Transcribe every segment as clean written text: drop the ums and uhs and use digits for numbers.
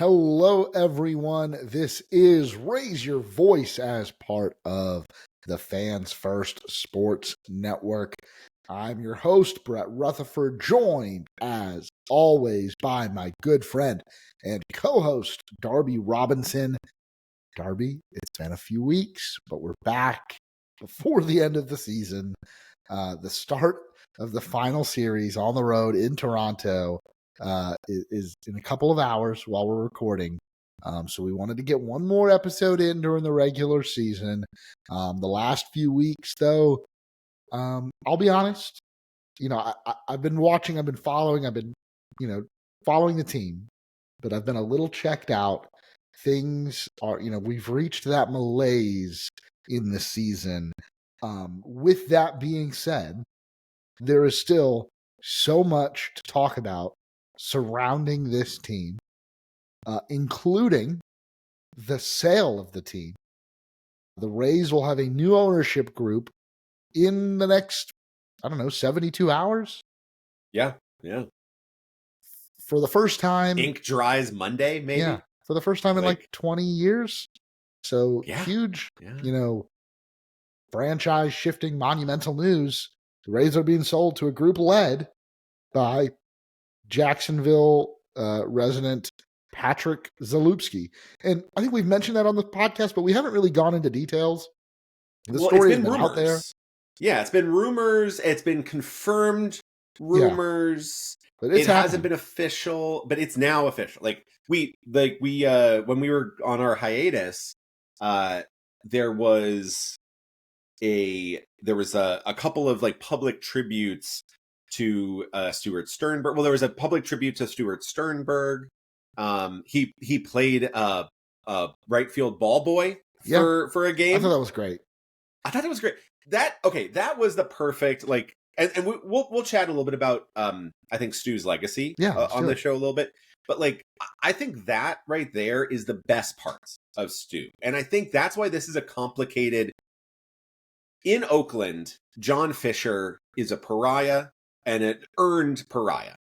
Hello, everyone. This is Raise Your Voice as part of the Fans First Sports Network. I'm your host, Brett Rutherford, joined as always by my good friend and co-host, Darby Robinson. Darby, it's been a few weeks, but we're back before the end of the season. The start of the final series on the road in Toronto is in a couple of hours while we're recording. So we wanted to get one more episode in during the regular season. The last few weeks, though, I'll be honest, I've been watching, I've been following the team, but I've been a little checked out. Things are, we've reached that malaise in the season. With that being said, there is still so much to talk about surrounding this team, including the sale of the team. The Rays will have a new ownership group in the next, 72 hours. Yeah. For the first time. Ink dries Monday, maybe? Yeah, for the first time in like 20 years. So huge, franchise shifting monumental news. The Rays are being sold to a group led by Jacksonville resident Patrick Zalupski. And I think we've mentioned that on the podcast, but we haven't really gone into details. The story has been out there. Yeah, it's been rumors. It's been confirmed rumors. Yeah. But it hasn't been official, but it's now official. When we were on our hiatus, there was a couple of like public tributes to Stuart Sternberg. Well, there was a public tribute to Stuart Sternberg. He played a right field ball boy for a game. I thought that was great. That was the perfect and we'll chat a little bit about I think Stu's legacy on the show a little bit. But I think that right there is the best parts of Stu. And I think that's why this is a complicated. In Oakland, John Fisher is a pariah and an earned pariah.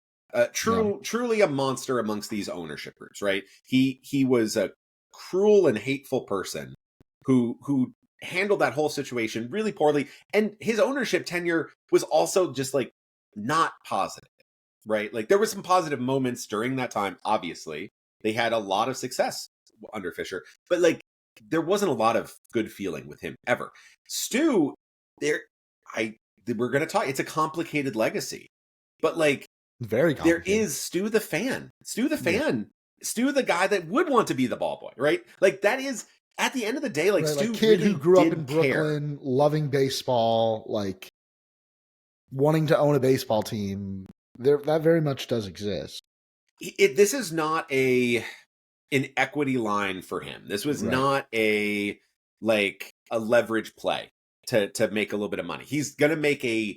Truly a monster amongst these ownership groups, right? He was a cruel and hateful person who handled that whole situation really poorly, and his ownership tenure was also just not positive, right? There were some positive moments during that time. Obviously, they had a lot of success under Fisher, but there wasn't a lot of good feeling with him ever. Stu, we're going to talk. It's a complicated legacy, but very complicated. There is Stu the fan. Stu the fan. Stu the guy that would want to be the ball boy, right? That is at the end of the day, Stu, kid really who grew up in Brooklyn, loving baseball, wanting to own a baseball team. That very much does exist. This is not an equity line for him. This was not a leverage play to make a little bit of money. He's gonna make a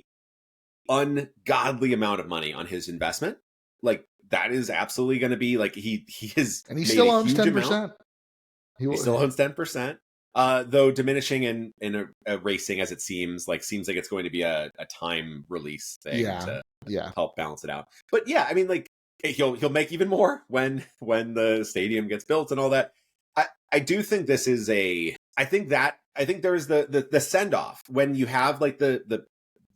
ungodly amount of money on his investment. That is absolutely going to be he is, and he still owns 10%. He still owns 10%, though diminishing in a racing as it seems like it's going to be a time release thing to help balance it out. But he'll make even more when the stadium gets built and all that. I do think this is I think there's the send off when you have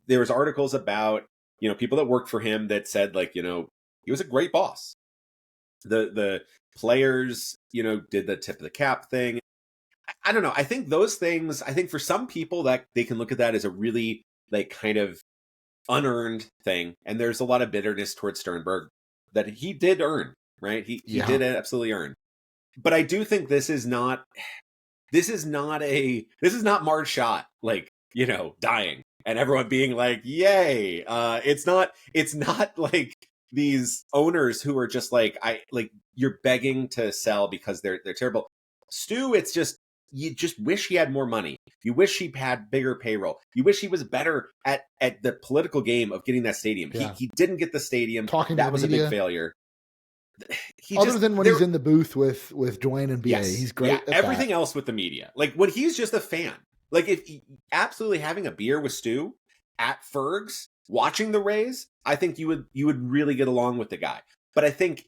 there was articles about, people that worked for him that said he was a great boss. The players, did the tip of the cap thing. I don't know. I think those things, for some people that they can look at that as a really kind of unearned thing. And there's a lot of bitterness towards Sternberg that he did earn, right? He did absolutely earn. But I do think this is not Marge Schott, dying. And everyone being yay. It's not these owners who are just you're begging to sell because they're terrible. Stu, it's just, you just wish he had more money. You wish he had bigger payroll. You wish he was better at the political game of getting that stadium. Yeah. He didn't get the stadium. That was a big failure. Other than when he's in the booth with Dwayne and BA, he's great at everything that. else with the media. When he's just a fan. If absolutely having a beer with Stu at Ferg's, watching the Rays, I think you would really get along with the guy. But I think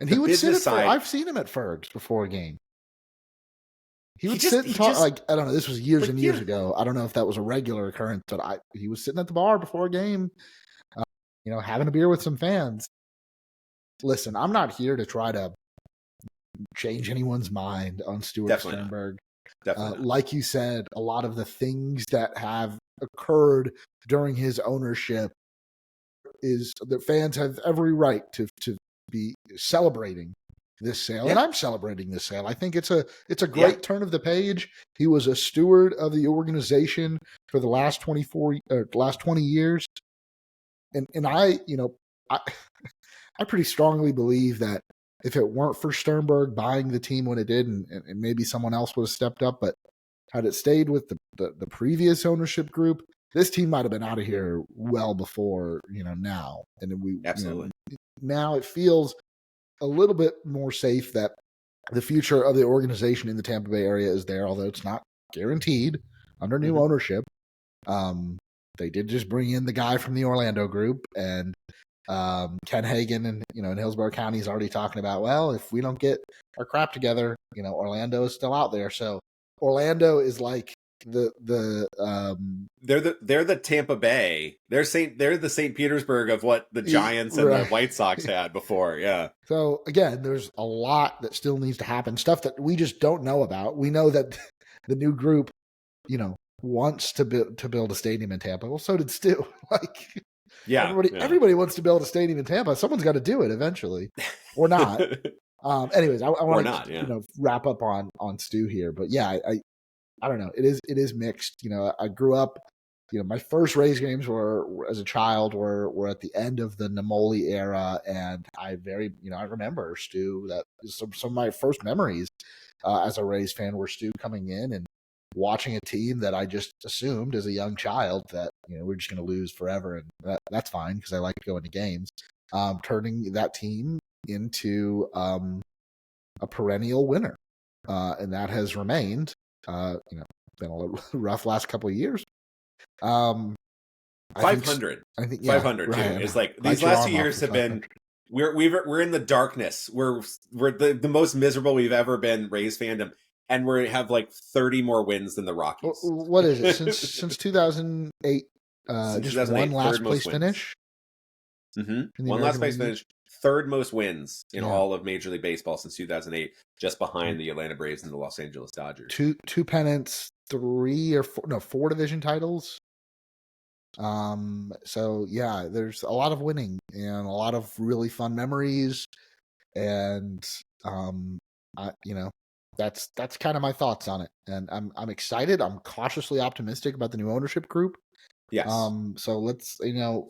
And he would sit at I've seen him at Ferg's before a game. He would sit and talk, like, I don't know, this was years and years ago. I don't know if that was a regular occurrence, but he was sitting at the bar before a game, having a beer with some fans. Listen, I'm not here to try to change anyone's mind on Stuart Sternberg. Definitely like you said, a lot of the things that have occurred during his ownership is that fans have every right to be celebrating this sale, and I'm celebrating this sale. I think it's a great turn of the page. He was a steward of the organization for the last 20 years, and I pretty strongly believe that if it weren't for Sternberg buying the team when it did, and maybe someone else would have stepped up, but had it stayed with the previous ownership group, this team might have been out of here well before now. And we absolutely now it feels a little bit more safe that the future of the organization in the Tampa Bay area is there, although it's not guaranteed under new ownership. They did just bring in the guy from the Orlando group, and Ken Hagan and in Hillsborough County is already talking about, well, if we don't get our crap together, Orlando is still out there. So Orlando is like they're the Tampa Bay. They're the St. Petersburg of what the Giants and the White Sox had before. Yeah. So again, there's a lot that still needs to happen, stuff that we just don't know about. We know that the new group, wants to build a stadium in Tampa. Well, so did Stu. Everybody wants to build a stadium in Tampa. Someone's got to do it eventually, or not. Anyways, I want to wrap up on Stu here, but yeah, I don't know. It is mixed. I grew up. My first Rays games were as a child were at the end of the Namoli era, and I remember Stu. That some of my first memories as a Rays fan were Stu coming in and watching a team that I just assumed as a young child that we're just going to lose forever, and that's fine because I like going to games. Turning that team into a perennial winner, and that has remained. Been a little rough last couple of years. 500. I think 500 too. It's like these last 2 years have been. We're in the darkness. We're the most miserable we've ever been Rays fandom, and we have like 30 more wins than the Rockies. What is it since 2008? Just one last place finish. One last place finish. Third most wins in all of Major League Baseball since 2008, just behind the Atlanta Braves and the Los Angeles Dodgers. Two pennants, four division titles. So yeah, there's a lot of winning and a lot of really fun memories, and that's kind of my thoughts on it. And I'm excited. I'm cautiously optimistic about the new ownership group. Yes. So let's, so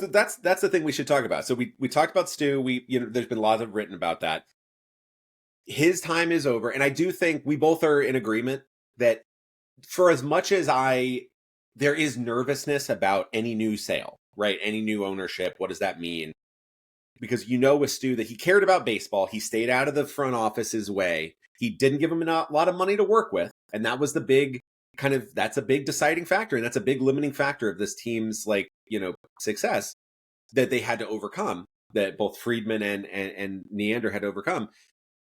that's the thing we should talk about. So we talked about Stu. There's been lots of written about that. His time is over. And I do think we both are in agreement that for as much as there is nervousness about any new sale, right? Any new ownership. What does that mean? Because with Stu that he cared about baseball. He stayed out of the front office's way. He didn't give him a lot of money to work with. And that was the big that's a big deciding factor, and that's a big limiting factor of this team's success that they had to overcome, that both Friedman and Neander had to overcome.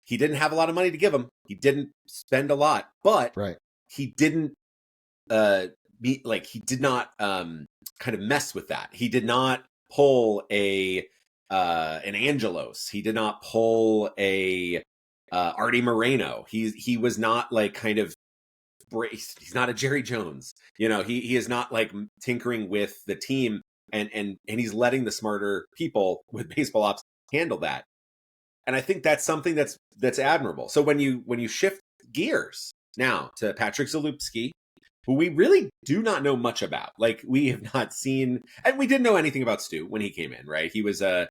He didn't have a lot of money to give him. He didn't spend a lot, but he didn't he did not kind of mess with that. He did not pull an Angelos. He did not pull a Artie Moreno. He was not he's not a Jerry Jones. He is not tinkering with the team, and he's letting the smarter people with baseball ops handle that. And I think that's something that's admirable. So when you shift gears now to Patrick Zalupski, who we really do not know much about. We have not seen, and we didn't know anything about Stu when he came in, right? He was a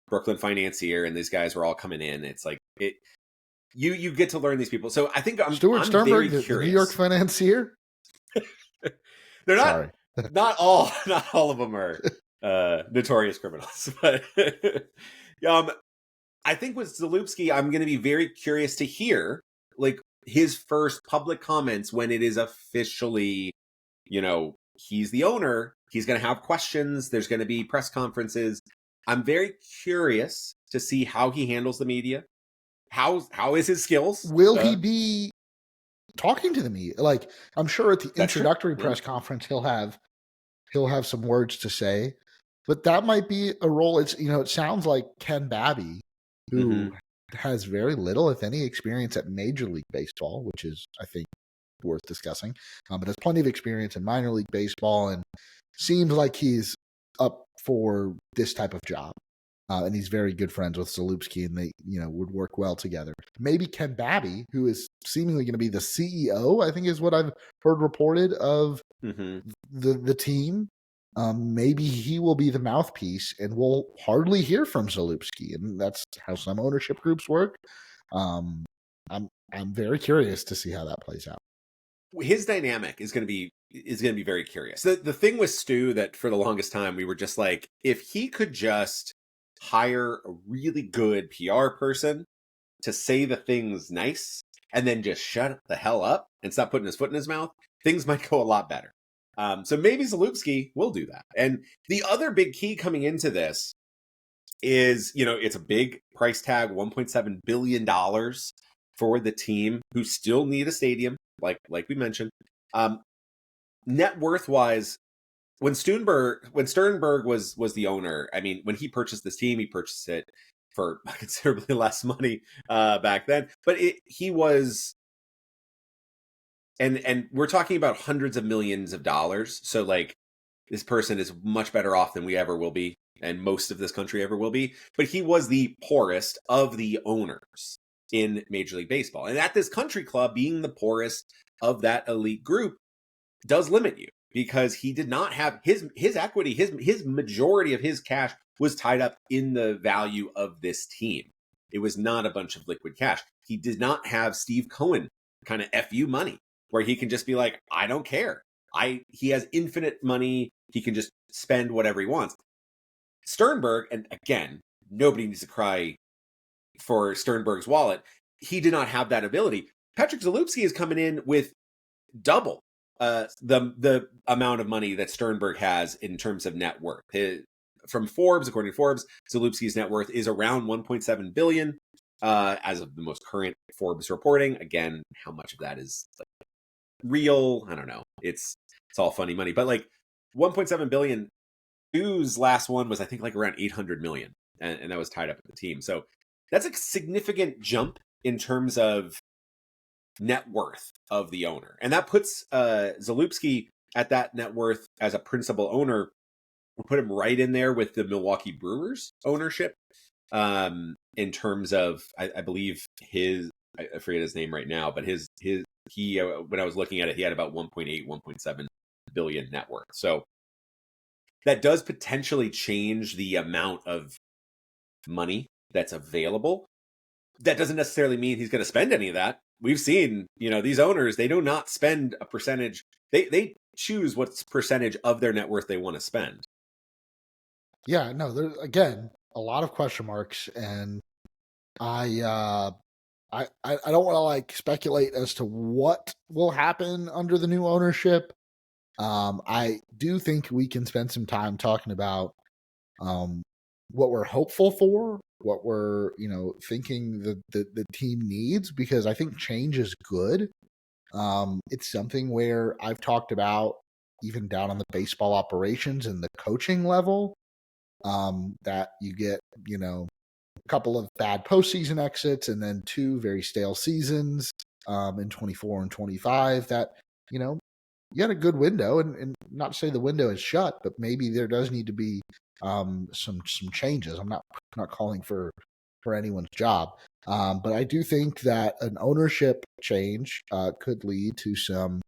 Brooklyn financier, and these guys were all coming in. It's you get to learn these people. So I think Stuart Sternberg, the New York financier. They're not all of them are notorious criminals, but I think with Zalupski, I'm going to be very curious to hear his first public comments when it is officially, he's the owner. He's going to have questions. There's going to be press conferences. I'm very curious to see how he handles the media. How is his skills? Will he be talking to the media? Like, I'm sure at the introductory press conference he'll have some words to say, but that might be a role. It's, it sounds like Ken Babby, who has very little, if any, experience at Major League Baseball, which is, I think, worth discussing, but has plenty of experience in minor league baseball and seems like he's up for this type of job. And he's very good friends with Zalupski, and they, would work well together. Maybe Ken Babby, who is seemingly going to be the CEO, I think is what I've heard reported of the team. Maybe he will be the mouthpiece, and we'll hardly hear from Zalupski, and that's how some ownership groups work. I'm very curious to see how that plays out. His dynamic is going to be very curious. The thing with Stu that for the longest time we were just like, if he could just hire a really good PR person to say the things nice and then just shut the hell up and stop putting his foot in his mouth, things might go a lot better. So maybe Zalupski will do that. And the other big key coming into this is, it's a big price tag, $1.7 billion for the team who still need a stadium, like we mentioned. Net worth wise, when Sternberg was the owner, I mean, when he purchased this team, he purchased it for considerably less money back then. But he was, and we're talking about hundreds of millions of dollars. So like, this person is much better off than we ever will be, and most of this country ever will be. But he was the poorest of the owners in Major League Baseball, and at this country club, being the poorest of that elite group does limit you, because he did not have his equity, his majority of his cash was tied up in the value of this team. It was not a bunch of liquid cash. He did not have Steve Cohen kind of FU money where he can just be like, I don't care. He has infinite money. He can just spend whatever he wants. Sternberg, and again, nobody needs to cry for Sternberg's wallet. He did not have that ability. Patrick Zalupski is coming in with double the amount of money that Sternberg has in terms of net worth. From Forbes, according to Forbes, Zalupski's net worth is around $1.7 billion as of the most current Forbes reporting. Again, how much of that is like real? I don't know. It's all funny money, but like $1.7 billion. Stu's last one was, I think, like around $800 million, and that was tied up at the team. So that's a significant jump in terms of net worth of the owner, and that puts Zalupski at that net worth as a principal owner. We'll put him right in there with the Milwaukee Brewers ownership in terms of, I believe I forget his name right now, but he when I was looking at it, he had about 1.8 1.7 billion net worth. So that does potentially change the amount of money that's available. That doesn't necessarily mean he's going to spend any of that. We've seen, these owners, they do not spend a percentage. They choose what percentage of their net worth they want to spend. Yeah, no, there's, again, a lot of question marks, and I don't want to like speculate as to what will happen under the new ownership. I do think we can spend some time talking about what we're hopeful for, what we're thinking the team needs, because I think change is good. It's something where I've talked about even down on the baseball operations and the coaching level, that you get a couple of bad postseason exits and then 2 very stale seasons in 24 and 25 that you had a good window, and not to say the window is shut, but maybe there does need to be some changes. I'm not calling for anyone's job, but I do think that an ownership change could lead to some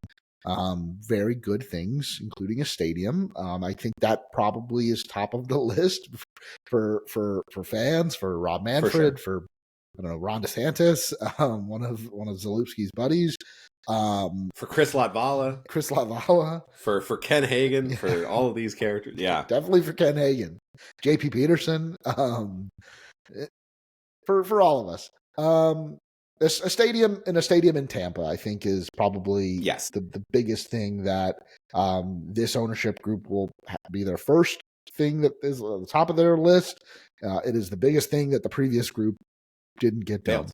very good things, including a stadium. I think that probably is top of the list for fans, for Rob Manfred, for I don't know, Ron DeSantis, one of Zalupski's buddies. For Chris Latvala, for Ken Hagen, for all of these characters. Yeah, definitely for Ken Hagen, JP Peterson, for all of us. A stadium in Tampa, I think, is probably the biggest thing that this ownership group will be their first thing that is on the top of their list. It is the biggest thing that the previous group didn't get done.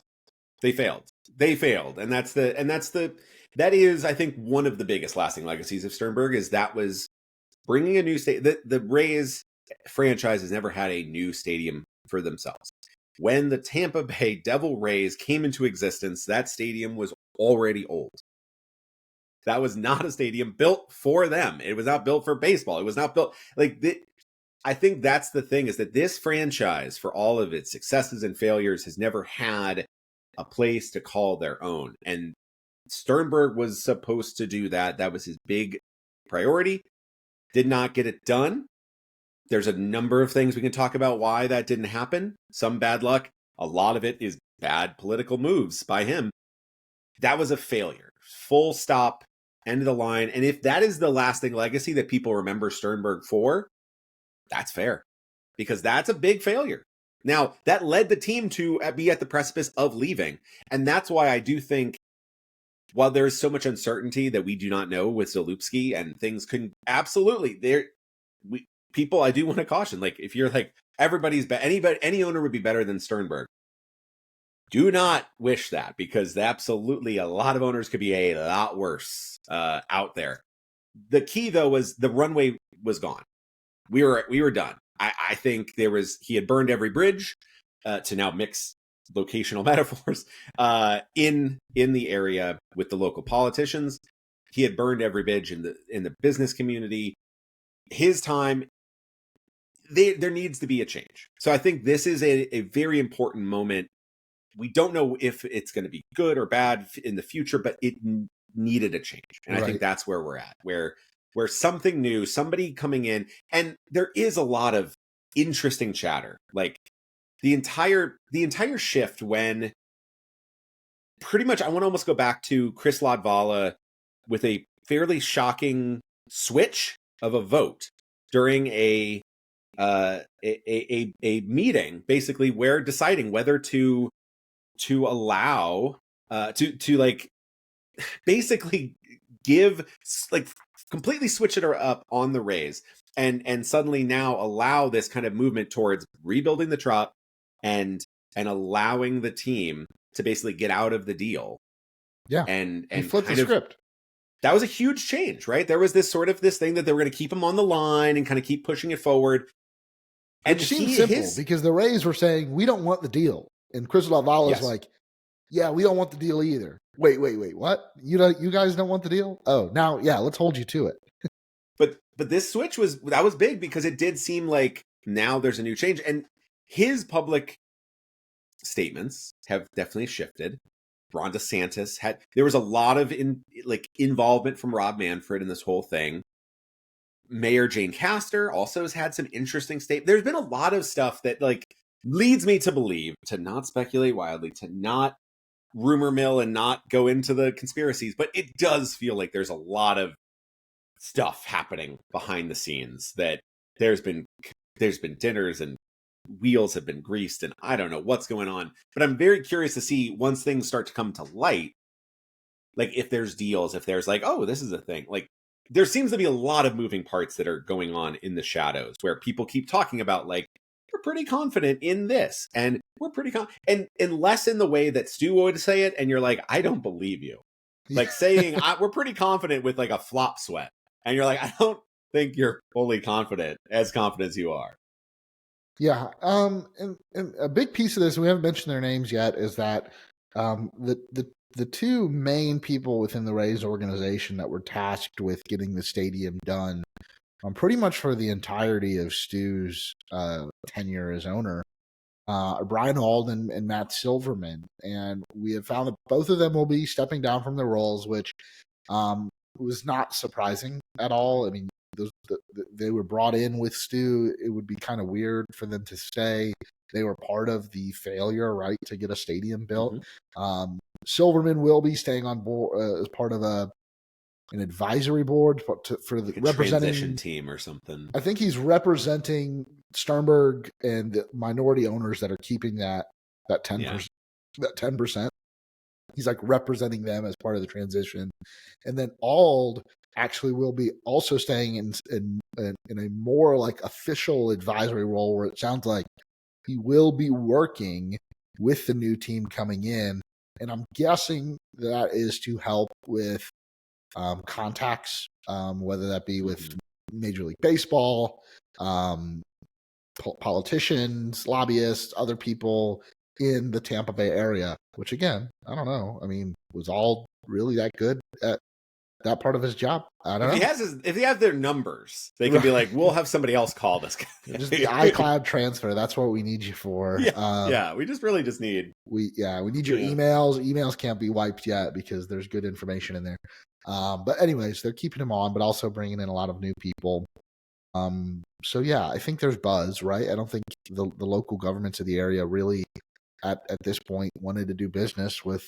They failed. And that is, I think, one of the biggest lasting legacies of Sternberg is that was bringing a new the Rays franchise has never had a new stadium for themselves. When the Tampa Bay Devil Rays came into existence, that stadium was already old. That was not a stadium built for them. It was not built for baseball. It was not built I think that's the thing, is that this franchise, for all of its successes and failures, has never had a place to call their own. And Sternberg was supposed to do that. That was his big priority. Did not get it done. There's a number of things we can talk about why that didn't happen. Some bad luck. A lot of it is bad political moves by him. That was a failure. Full stop. End of the line. And if that is the lasting legacy that people remember Sternberg for, that's fair. Because that's a big failure. Now, that led the team to be at the precipice of leaving. And that's why I do think, while there is so much uncertainty that we do not know with Zalupski, and things can absolutely people, I do want to caution, like, if you're like, any owner would be better than Sternberg, do not wish that, because absolutely a lot of owners could be a lot worse out there. The key, though, was the runway was gone. We were done. I think he had burned every bridge, to now mix locational metaphors, in the area with the local politicians. He had burned every bridge in the business community. His time, there needs to be a change. So I think this is a very important moment. We don't know if it's going to be good or bad in the future, but it needed a change. And right. I think that's where we're at, where something new, somebody coming in, and there is a lot of interesting chatter. Like the entire shift, when pretty much, I want to almost go back to Chris Ladvala with a fairly shocking switch of a vote during a meeting, basically, where deciding whether to allow to like basically give, like, completely switch it up on the Rays, and suddenly now allow this kind of movement towards rebuilding the Trop and allowing the team to basically get out of the deal. Yeah, and flip the script. That was a huge change, right? There was this thing that they were going to keep him on the line and kind of keep pushing it forward. And it seemed simple, because the Rays were saying, we don't want the deal. And Chris Lavalla is like, yeah, we don't want the deal either. Wait, what? You guys don't want the deal? Oh, now, yeah, let's hold you to it. But this switch was big, because it did seem like now there's a new change. And his public statements have definitely shifted. Ron DeSantis there was a lot of involvement from Rob Manfred in this whole thing. Mayor Jane Castor also has had some interesting statements. There's been a lot of stuff that leads me to believe, to not speculate wildly, to not rumor mill and not go into the conspiracies, but it does feel like there's a lot of stuff happening behind the scenes, that there's been dinners and wheels have been greased, and I don't know what's going on. But I'm very curious to see, once things start to come to light, like if there's deals, if there's oh, this is a thing. Like, there seems to be a lot of moving parts that are going on in the shadows, where people keep talking about we're pretty confident in this, and we're pretty and less in the way that Stu would say it, and you're like, I don't believe you. Like saying we're pretty confident with a flop sweat, and you're like, I don't think you're fully confident as you are. Yeah. And a big piece of this, we haven't mentioned their names yet, is that the two main people within the Rays organization that were tasked with getting the stadium done, pretty much for the entirety of Stu's tenure as owner, Brian Auld and Matt Silverman. And we have found that both of them will be stepping down from their roles, which was not surprising at all. I mean, they were brought in with Stu. It would be kind of weird for them to stay. They were part of the failure, right, to get a stadium built. Mm-hmm. Silverman will be staying on board as part of an advisory board for the representing transition team or something. I think he's representing Sternberg and the minority owners that are keeping that 10%. That 10%. He's representing them as part of the transition. And then Auld actually will be also staying in a more like official advisory role, where it sounds like he will be working with the new team coming in. And I'm guessing that is to help with contacts, whether that be with Major League Baseball, politicians, lobbyists, other people in the Tampa Bay area, which again, I don't know. I mean, was all really that good at that part of his job? I don't know. If he has their numbers, they can be like, we'll have somebody else call this guy. Just the iCloud transfer. That's what we need you for. Yeah, we just need we need your emails. Emails can't be wiped yet because there's good information in there. But anyways, they're keeping him on, but also bringing in a lot of new people. So yeah, I think there's buzz, right? I don't think the local governments of the area really at this point wanted to do business with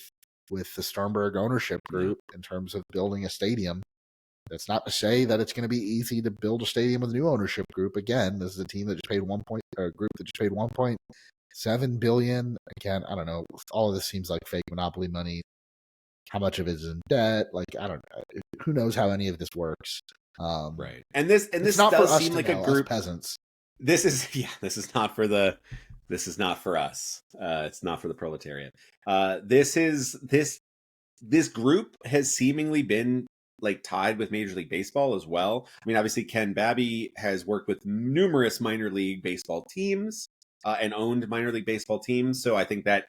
the Sternberg ownership group in terms of building a stadium. That's not to say that it's going to be easy to build a stadium with a new ownership group. Again, this is a team that just paid a group that just paid $1.7 billion. Again, I don't know. All of this seems like fake monopoly money. How much of it is in debt? Like, I don't know. Who knows how any of this works? Right. And this does seem like a group peasants. This is not for us. It's not for the proletariat. This group has seemingly been like tied with Major League Baseball as well. I mean, obviously Ken Babby has worked with numerous minor league baseball teams and owned minor league baseball teams. So I think that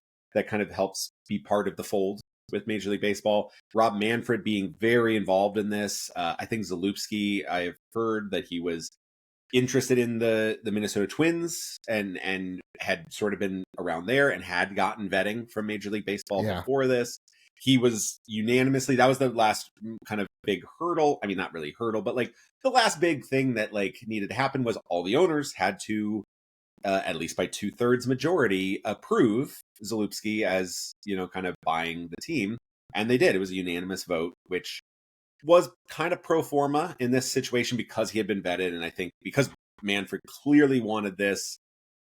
kind of helps be part of the fold with Major League Baseball. Rob Manfred being very involved in this. I think Zalupski, I've heard that he was interested in the Minnesota Twins and had sort of been around there and had gotten vetting from Major League Baseball before this. He was unanimously, that was the last kind of big hurdle. I mean, not really hurdle, but like the last big thing that like needed to happen was all the owners had to, at least by 2/3 majority, approve Zalupski as, kind of buying the team. And they did. It was a unanimous vote, which was kind of pro forma in this situation because he had been vetted. And I think because Manfred clearly wanted this,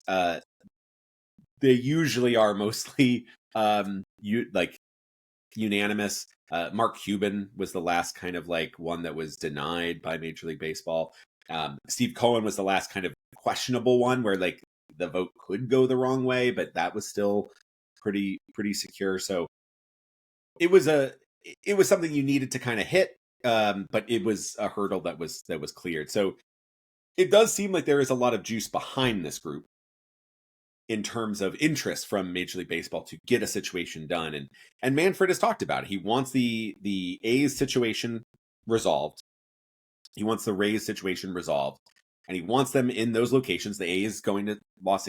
they usually are mostly unanimous. Mark Cuban was the last kind of like one that was denied by Major League Baseball. Steve Cohen was the last kind of questionable one where like the vote could go the wrong way, but that was still pretty secure. So it was something you needed to kind of hit, but it was a hurdle that was cleared. So it does seem like there is a lot of juice behind this group in terms of interest from Major League Baseball to get a situation done. And Manfred has talked about it. He wants the A's situation resolved. He wants the Rays situation resolved. And he wants them in those locations. The A's going to Las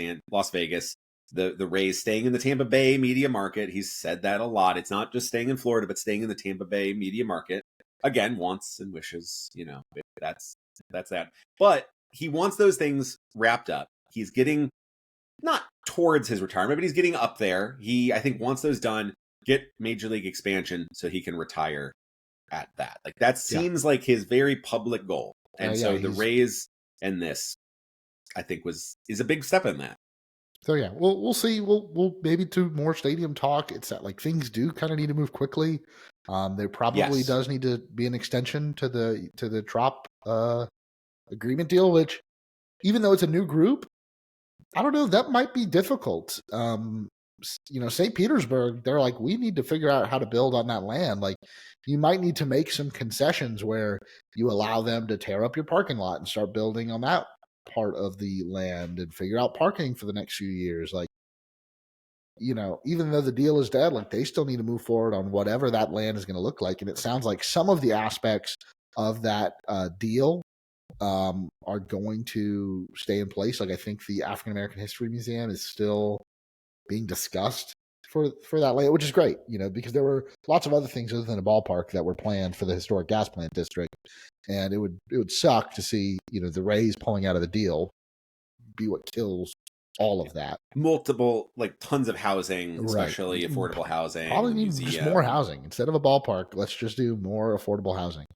Vegas, the Rays staying in the Tampa Bay media market. He's said that a lot. It's not just staying in Florida, but staying in the Tampa Bay media market. Again, wants and wishes, that's that. But he wants those things wrapped up. He's getting not towards his retirement, but he's getting up there. He, I think, wants those done, get Major League expansion so he can retire at that. Like that seems like his very public goal. And so the Rays and this, I think, is a big step in that. So yeah, we'll see. We'll maybe do more stadium talk. It's that like things do kind of need to move quickly. There probably does need to be an extension to the Trop agreement deal, which even though it's a new group, I don't know, that might be difficult. St. Petersburg, they're like, we need to figure out how to build on that land. Like, you might need to make some concessions where you allow them to tear up your parking lot and start building on that part of the land and figure out parking for the next few years. Like, even though the deal is dead, like they still need to move forward on whatever that land is going to look like. And it sounds like some of the aspects of that deal are going to stay in place. Like I think the African American History Museum is still being discussed for that land, which is great, because there were lots of other things other than a ballpark that were planned for the historic gas plant district, and it would suck to see the Rays pulling out of the deal be what kills all of that. Multiple, like tons of housing, especially affordable housing. Probably need just more housing instead of a ballpark. Let's just do more affordable housing.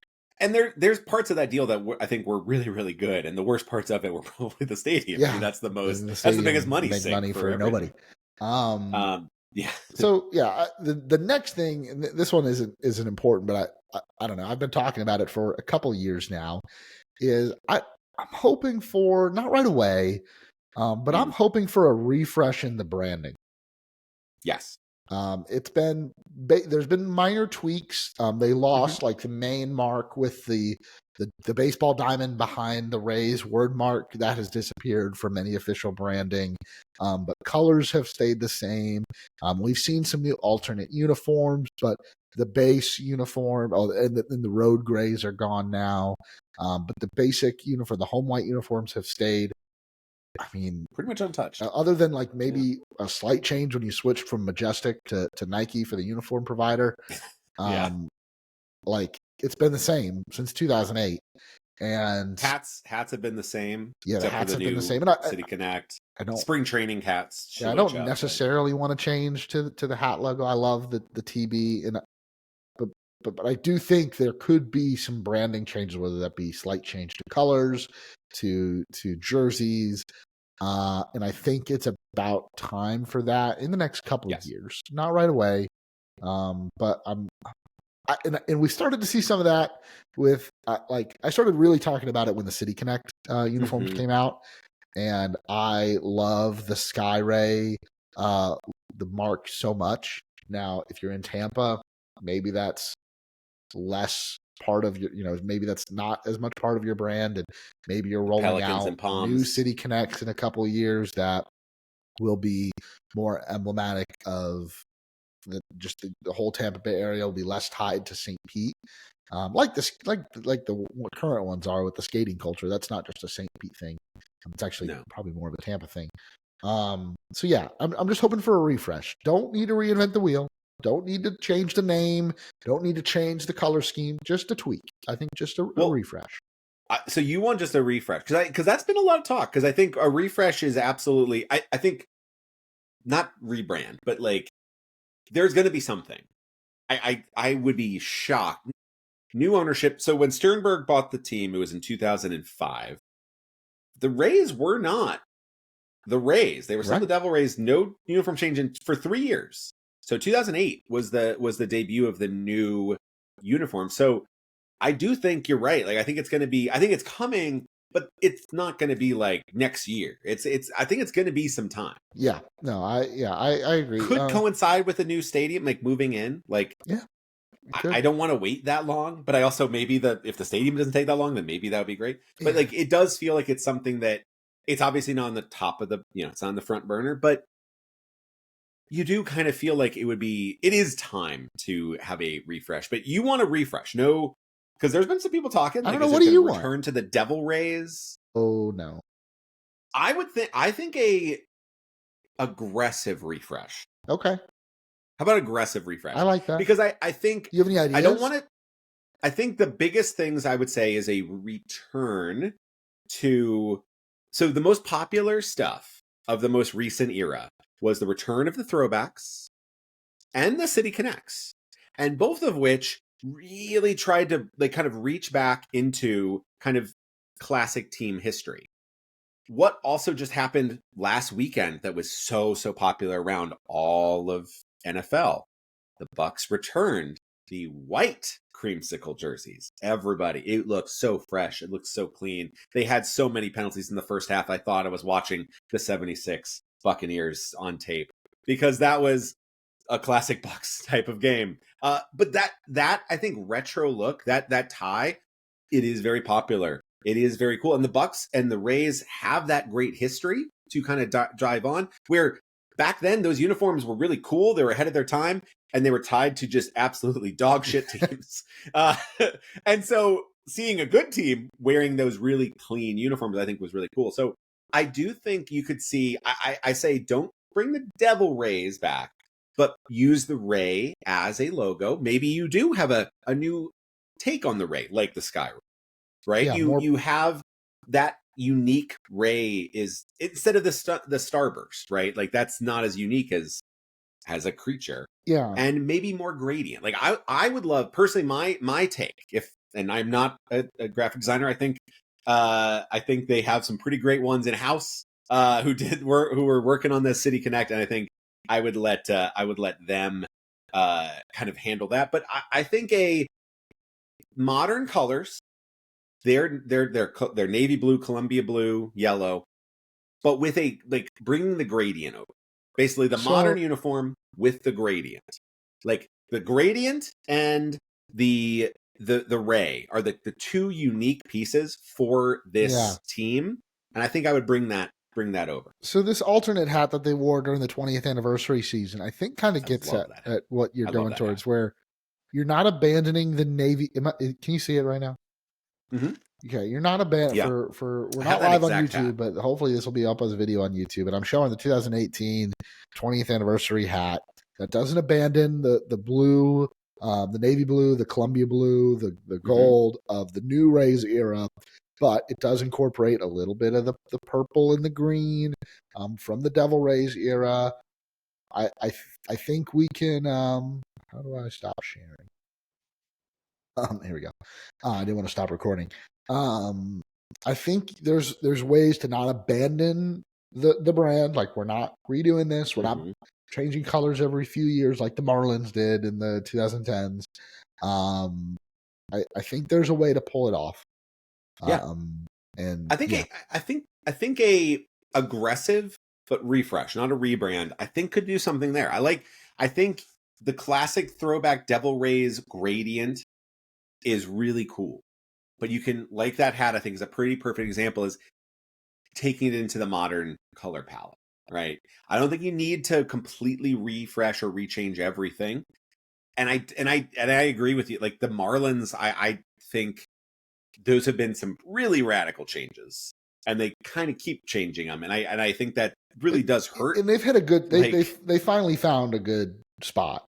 And there's parts of that deal that I think were really, really good, and the worst parts of it were probably the stadium. Yeah, I mean, that's the biggest money sink for nobody. Yeah. So yeah, the next thing, and this one isn't important, but I don't know. I've been talking about it for a couple years now. Is I'm hoping for, not right away, but I'm hoping for a refresh in the branding. Yes. It's been there's been minor tweaks. They lost like the main mark with the baseball diamond behind the Rays word mark that has disappeared from any official branding. But colors have stayed the same. We've seen some new alternate uniforms, but the base uniform and the road grays are gone now. But the basic uniform, the home white uniforms have stayed. I mean, pretty much untouched. Other than like maybe a slight change when you switched from Majestic to Nike for the uniform provider. Like it's been the same since 2008. And hats have been the same. Yeah, the hats have been the same. And City Connect. I don't spring training hats. Yeah, I don't necessarily want to change to the hat logo. I love the TB, and but I do think there could be some branding changes, whether that be slight change to colors, to jerseys. And I think it's about time for that in the next couple of years, not right away. But and we started to see some of that with like I started really talking about it when the City Connect uniforms came out, and I love the Sky Ray, the mark so much. Now, if you're in Tampa, maybe that's less part of your, maybe that's not as much part of your brand, and maybe you're rolling Pelicans out and Palms. new City Connects in a couple of years that will be more emblematic of the whole Tampa Bay area. Will be less tied to St. Pete, like the current ones are with the skating culture. That's not just a St. Pete thing. It's actually probably more of a Tampa thing. So yeah, I'm just hoping for a refresh. Don't need to reinvent the wheel. Don't need to change the name. Don't need to change the color scheme. Just a tweak. I think just a refresh. So you want just a refresh? Because that's been a lot of talk. Because I think a refresh is absolutely. I think not rebrand, but like there's going to be something. I would be shocked. New ownership. So when Sternberg bought the team, it was in 2005. The Rays were not the Rays. They were still the Devil Rays. No uniform change for 3 years. So 2008 was the debut of the new uniform. So I do think you're right. Like I think it's going to be. I think it's coming, but it's not going to be like next year. It's. I think it's going to be some time. Yeah. No. I agree. Could coincide with a new stadium, like moving in. Like I don't want to wait that long, but I also if the stadium doesn't take that long, then maybe that would be great. But like it does feel like it's something that it's obviously not on the top of the it's on the front burner, but you do kind of feel like it is time to have a refresh. But you want a refresh, no? Because there's been some people talking. I don't know. What do you want? Return to the Devil Rays? Oh no. I think a aggressive refresh. Okay. How about aggressive refresh? I like that. Because I think you have any ideas? I don't want to. I think the biggest things I would say is a return to. So the most popular stuff of the most recent era was the return of the throwbacks and the City Connects, and both of which really tried to like kind of reach back into kind of classic team history. What also just happened last weekend that was so popular around all of NFL, the Bucks returned the white creamsicle jerseys. Everybody, it looked so fresh. It looked so clean. They had so many penalties in the first half. I thought I was watching the 76 Buccaneers on tape because that was a classic Bucks type of game. But that I think retro look, that tie, it is very popular. It is very cool. And the Bucks and the Rays have that great history to kind of drive on, where back then those uniforms were really cool. They were ahead of their time, and they were tied to just absolutely dog shit teams. And so seeing a good team wearing those really clean uniforms, I think was really cool. So I do think you could see, I say don't bring the Devil Rays back, but use the Ray as a logo. Maybe you do have a new take on the Ray, like the Sky Ray, right? Yeah, you have that unique Ray is instead of the Starburst, right? Like that's not as unique as a creature. Yeah. And maybe more gradient. Like I would love personally my take, and I'm not a graphic designer, I think they have some pretty great ones in house who were working on the City Connect, and I think I would let them kind of handle that. But I think a modern colors, they're navy blue, Columbia blue, yellow, but with a bringing the gradient over. Basically, the modern uniform with the gradient, like the gradient and the ray are the two unique pieces for this team, and I think I would bring that over. So this alternate hat that they wore during the 20th anniversary season, I think kind of gets at what you're going towards, where you're not abandoning the navy. Can you see it right now? Mm-hmm. Okay, you're not we're not live on YouTube, hat. But hopefully this will be up as a video on YouTube. And I'm showing the 2018 20th anniversary hat that doesn't abandon the blue, the navy blue, the Columbia blue, the gold of the new Rays era, but it does incorporate a little bit of the purple and the green from the Devil Rays era. I think we can. How do I stop sharing? Here we go. I didn't want to stop recording. I think there's ways to not abandon the brand. Like, we're not redoing this. We're not changing colors every few years like the Marlins did in the 2010s. I think there's a way to pull it off. And I think a aggressive but refresh, not a rebrand, I think could do something there. I think the classic throwback Devil Rays gradient is really cool. But you can, like that hat, I think is a pretty perfect example, is taking it into the modern color palette, right? I don't think you need to completely refresh or rechange everything. And I agree with you. Like the Marlins, I think those have been some really radical changes, and they kind of keep changing them. And I think that really does hurt. And they've hit a good. They finally found a good spot.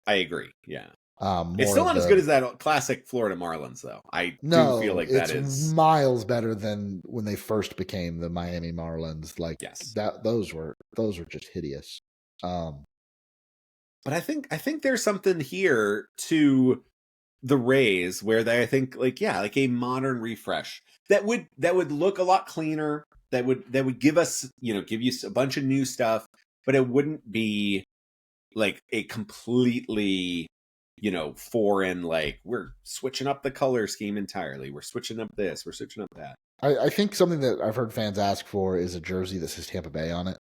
I agree. Yeah. It's still not as good as that classic Florida Marlins, though. I do feel like that is miles better than when they first became the Miami Marlins. Like, yes, those were just hideous. But I think there's something here to the Rays where they, I think, like a modern refresh that would look a lot cleaner. That would give us, give you a bunch of new stuff, but it wouldn't be like a completely foreign, like, we're switching up the color scheme entirely. We're switching up this. We're switching up that. I think something that I've heard fans ask for is a jersey that says Tampa Bay on it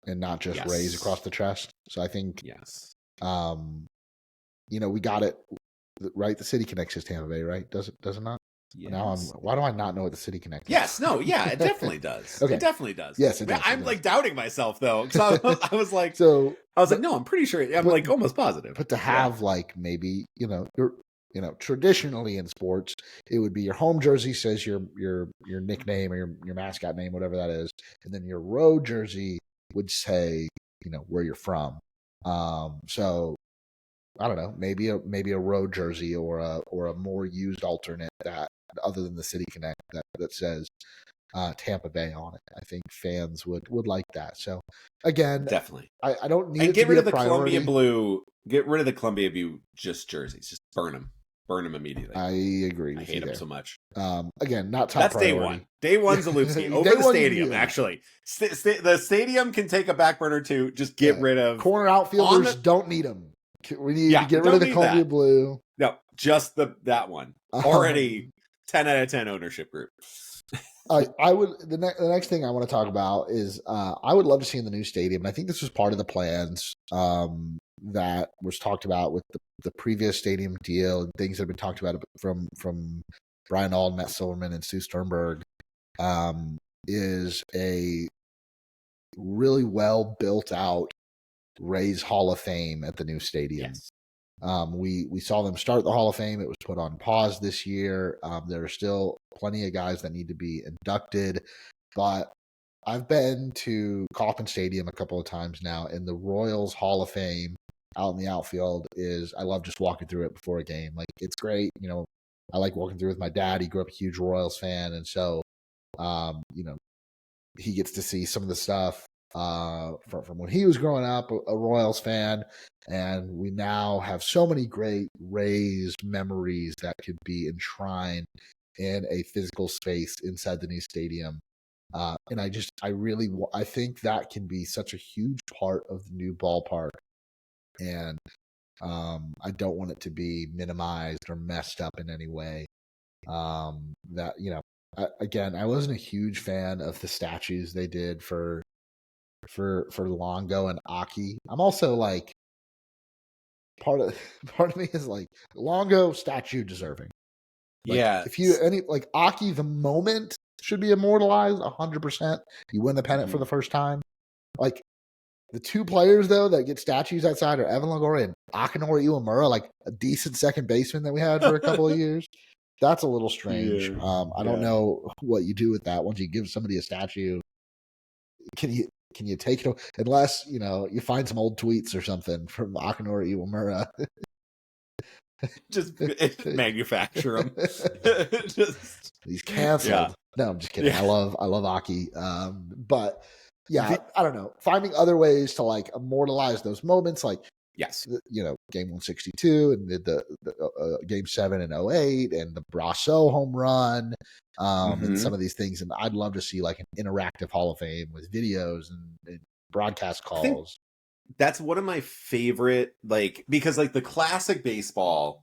and not just Rays across the chest. So I think, we got it right. The City Connect says Tampa Bay, right? Does it not? Yes. Now why do I not know what the City Connect is? Yes, no, yeah, it definitely does. Okay. It definitely does. Yes, it does. I'm like doubting myself though, because I was like, no, I'm pretty sure. I'm like almost positive. But to have like maybe traditionally in sports, it would be your home jersey says your nickname or your mascot name, whatever that is, and then your road jersey would say where you're from. So I don't know, maybe a road jersey or a more used alternate that, other than the City Connect, that says Tampa Bay on it. I think fans would like that. So again, definitely, I don't need and get rid of the Columbia blue. Get rid of the Columbia blue just jerseys. Just burn them immediately. I agree. I hate them so much. Again, not top. That's priority. Day one Zalupski over the stadium. Actually, the stadium can take a back burner too. Just get rid of corner outfielders. Don't need them. We need to get rid of the Columbia blue. No, just that one. Already 10 out of 10 ownership group. I would. The next thing I want to talk about is I would love to see in the new stadium. And I think this was part of the plans that was talked about with the previous stadium deal and things that have been talked about from Brian Alden, Matt Silverman, and Stuart Sternberg. Is a really well built out Rays Hall of Fame at the new stadium. Yes. We saw them start the Hall of Fame. It was put on pause this year. There are still plenty of guys that need to be inducted, but I've been to Kauffman Stadium a couple of times now, and the Royals Hall of Fame out in the outfield I love just walking through it before a game. Like, it's great. I like walking through with my dad. He grew up a huge Royals fan, and so he gets to see some of the stuff from when he was growing up, a Royals fan, and we now have so many great Rays memories that could be enshrined in a physical space inside the new stadium. And I think that can be such a huge part of the new ballpark. And I don't want it to be minimized or messed up in any way. That, again, I wasn't a huge fan of the statues they did for Longo and Aki. I'm also like, part of me is like, Longo statue deserving. Like, if you like Aki, the moment should be immortalized 100%. You win the pennant for the first time. Like, the two players though that get statues outside are Evan Longoria and Akinori Iwamura, like a decent second baseman that we had for a couple of years. That's a little strange. I don't know what you do with that once you give somebody a statue. Can you take it, unless you find some old tweets or something from Akinori Iwamura? just manufacture them. He's canceled. No, I'm just kidding. I love Aki, but I don't know. Finding other ways to like immortalize those moments, like game 162 and the game 7 in 08 and the Brasso home run, and some of these things. And I'd love to see like an interactive Hall of Fame with videos and broadcast calls. That's one of my favorite, like, because like the classic baseball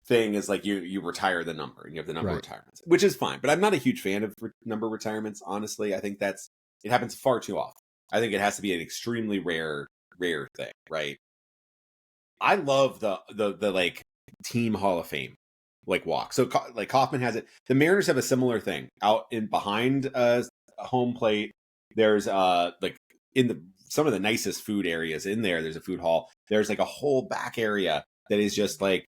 thing is like you retire the number and you have the number of retirements, which is fine. But I'm not a huge fan of number retirements, honestly. I think it happens far too often. I think it has to be an extremely rare thing, right? I love the like team Hall of Fame like walk. So like Kauffman has it. The Mariners have a similar thing out in behind a home plate. There's like in some of the nicest food areas in there. There's a food hall. There's like a whole back area that is just like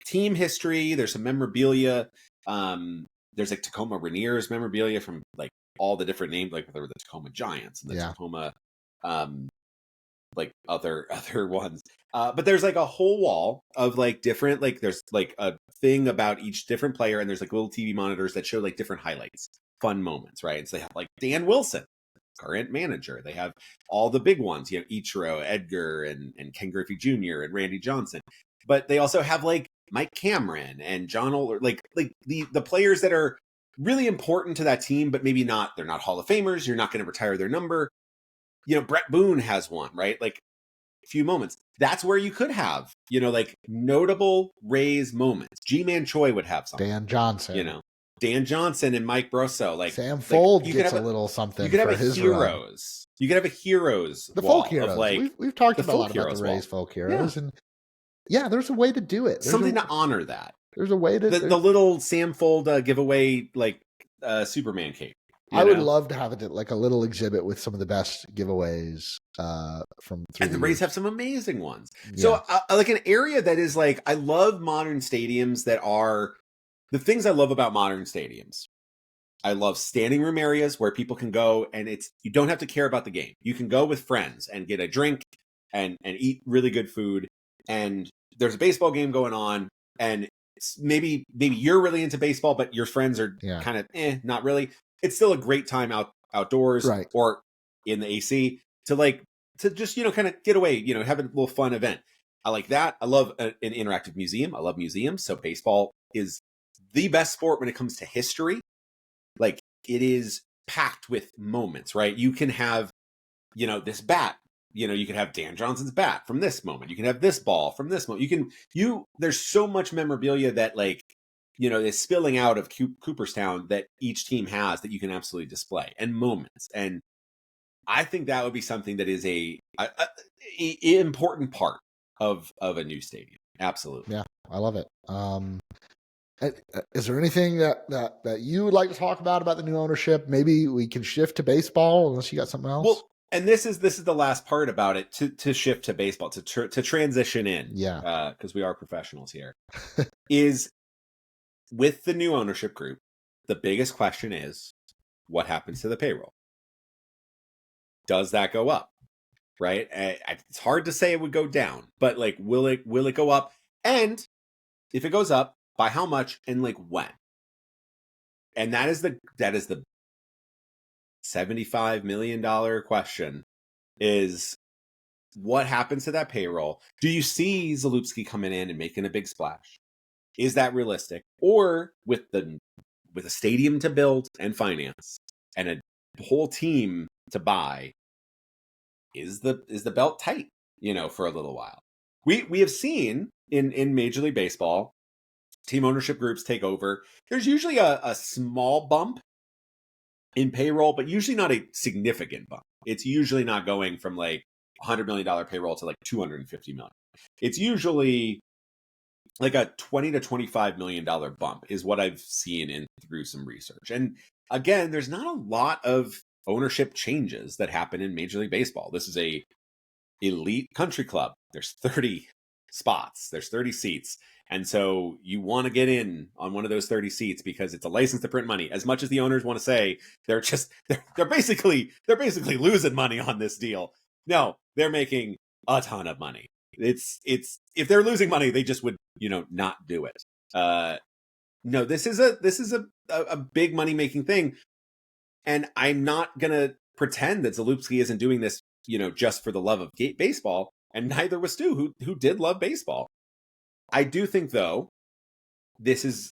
team history. There's some memorabilia. There's like Tacoma Rainiers memorabilia from like all the different names, like there were the Tacoma Giants and the Tacoma like other ones. But there's like a whole wall of like different, like there's like a thing about each different player, and there's like little TV monitors that show like different highlights, fun moments, right? And so they have like Dan Wilson, current manager. They have all the big ones. You have Ichiro, Edgar, and Ken Griffey Jr. and Randy Johnson. But they also have like Mike Cameron and John Oler, like the players that are really important to that team, but maybe not. They're not Hall of Famers. You're not going to retire their number. Brett Boone has one, right? Like a few moments. That's where you could have, like notable Rays moments. G-Man Choi would have something. Dan Johnson. Dan Johnson and Mike Brosso. Like Sam Fold gets a little something. You could have his heroes. Run. You could have a heroes. The folk heroes. Of like, we've talked a lot about the Rays folk heroes, and there's a way to do it. There's something to honor that. There's a way to the little Sam Fold giveaway like Superman cape. I would love to have it like a little exhibit with some of the best giveaways from. And the Rays have some amazing ones. Yeah. So like an area that is like, I love modern stadiums that are the things I love about modern stadiums. I love standing room areas where people can go and you don't have to care about the game. You can go with friends and get a drink and eat really good food. And there's a baseball game going on, and maybe you're really into baseball, but your friends are kind of not really. It's still a great time outdoors, right, or in the AC to just kind of get away, have a little fun event. I like that. I love an interactive museum. I love museums. So baseball is the best sport when it comes to history. Like, it is packed with moments, right? You can have, this bat. You can have Dan Johnson's bat from this moment. You can have this ball from this moment. There's so much memorabilia that is spilling out of Cooperstown that each team has that you can absolutely display, and moments. And I think that would be something that is a important part of a new stadium. Absolutely. Yeah, I love it. Is there anything that you would like to talk about the new ownership? Maybe we can shift to baseball, unless you got something else. Well, and this is the last part about it, to shift to baseball, to transition in. Yeah. Because we are professionals here. Is with the new ownership group, the biggest question is, what happens to the payroll? Does that go up? Right? It's hard to say it would go down, but will it go up? And if it goes up, by how much and when? And that is the $75 million question, is what happens to that payroll? Do you see Zalupski coming in and making a big splash? Is that realistic? Or with a stadium to build and finance and a whole team to buy, is the belt tight, for a little while. We have seen in Major League Baseball, team ownership groups take over. There's usually a small bump in payroll, but usually not a significant bump. It's usually not going from like $100 million payroll to like $250 million. It's usually like a $20 to $25 million bump is what I've seen through some research. And again, there's not a lot of ownership changes that happen in Major League Baseball. This is a elite country club. There's 30 spots. There's 30 seats. And so you want to get in on one of those 30 seats because it's a license to print money. As much as the owners want to say they're basically losing money on this deal. No, they're making a ton of money. It's if they're losing money, they just would, not do it. No, this is a big money making thing. And I'm not going to pretend that Zalupski isn't doing this, just for the love of baseball. And neither was Stu, who did love baseball. I do think, though, this is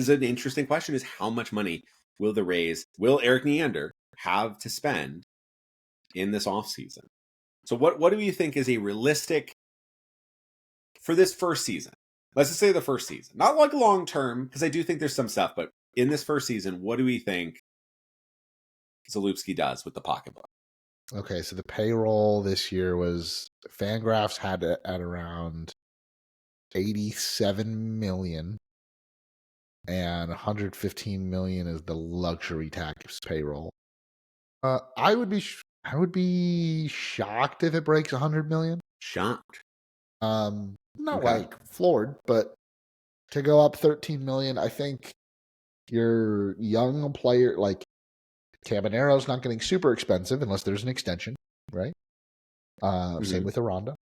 an interesting question: is how much money will Eric Neander have to spend in this offseason? So what do you think is a realistic for this first season? Let's just say the first season, not like long term, because I do think there's some stuff, but in this first season, what do we think Zalupski does with the pocketbook? Okay, so the payroll this year was Fangraphs had it at around 87 million, and 115 million is the luxury tax payroll. I would be shocked if it breaks 100 million. Shocked. Not like floored, but to go up 13 million, I think your young player like Cabanero's not getting super expensive unless there's an extension, right? Same with Aranda.